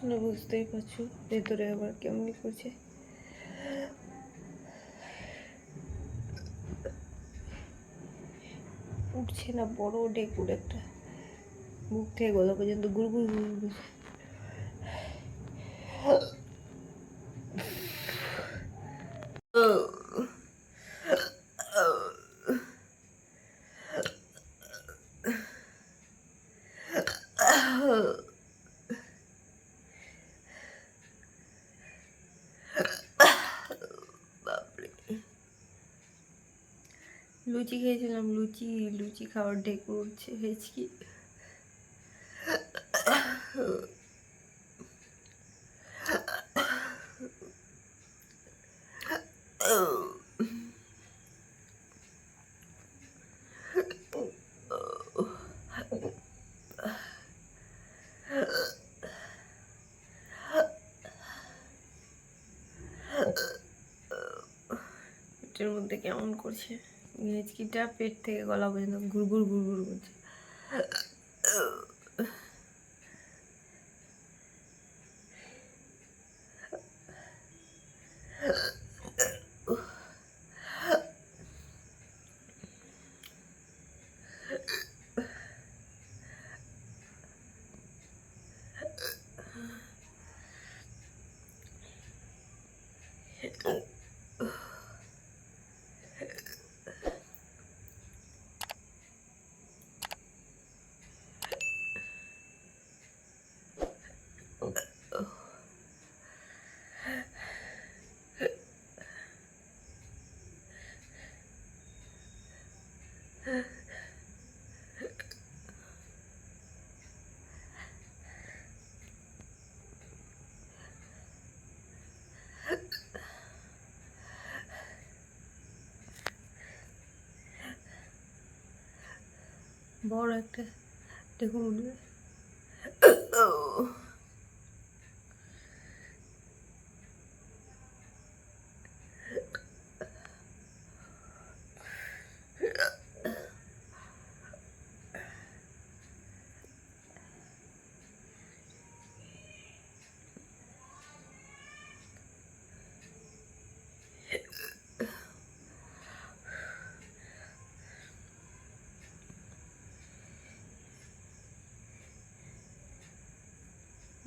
শুনে বুঝতেই পারছো ভেতরে আবার কেমন করছে। উঠছে না, বড় ডেকুর একটা, বুক থেকে গলা পর্যন্ত গুড়গুড় গুড়গুড় করছে। লুচি খেয়েছিলাম, লুচি লুচি খাওয়ার ঢেকুর উঠছে, হেঁচকি। পেটের মধ্যে কেমন করছে, হেঁচকিটা পেট থেকে গলা পর্যন্ত গুড়গুড় গুড়গুড় করছে। বড় একটা দেখুন উঠবে।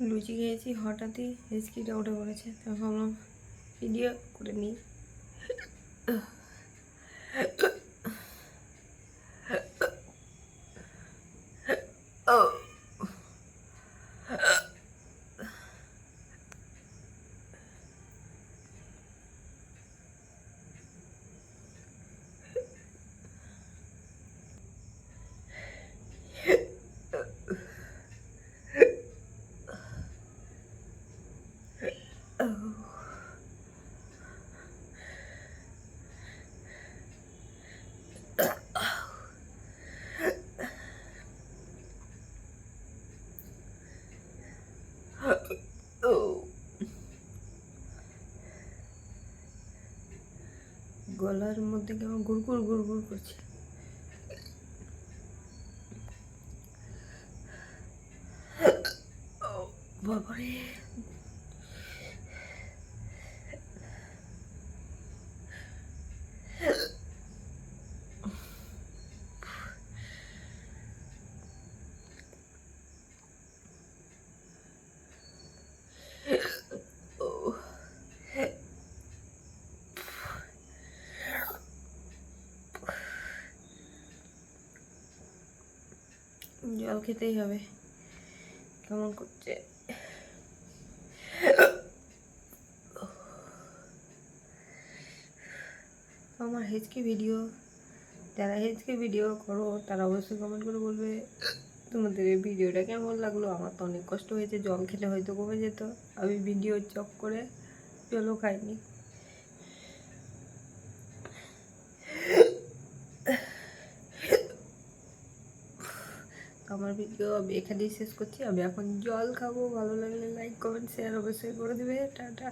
লুচি খেয়েছি, হঠাৎই হেঁচকিটা উঠে পড়েছে, তো ভাবলাম ভিডিও করে নিই। গলার মধ্যে কেমন গুড়গুড় গুড়গুড় করছে। বাবারে, জল খেতেই হবে, কেমন করছে। আমার হেঁচকি ভিডিও, যারা হেঁচকি ভিডিও করো তারা অবশ্যই কমেন্ট করে বলবে তোমাদের এই ভিডিওটা কেমন লাগলো। আমার তো অনেক কষ্ট হয়েছে, জল খেলে হয়তো কমে যেত, আমি ভিডিও চক করে জলও খাইনি। আমার ভিডিও আমি এখানেই শেষ করছি, আমি এখন জল খাবো। ভালো লাগলে লাইক কমেন্ট শেয়ার অবশ্যই করে দেবে। টাটা।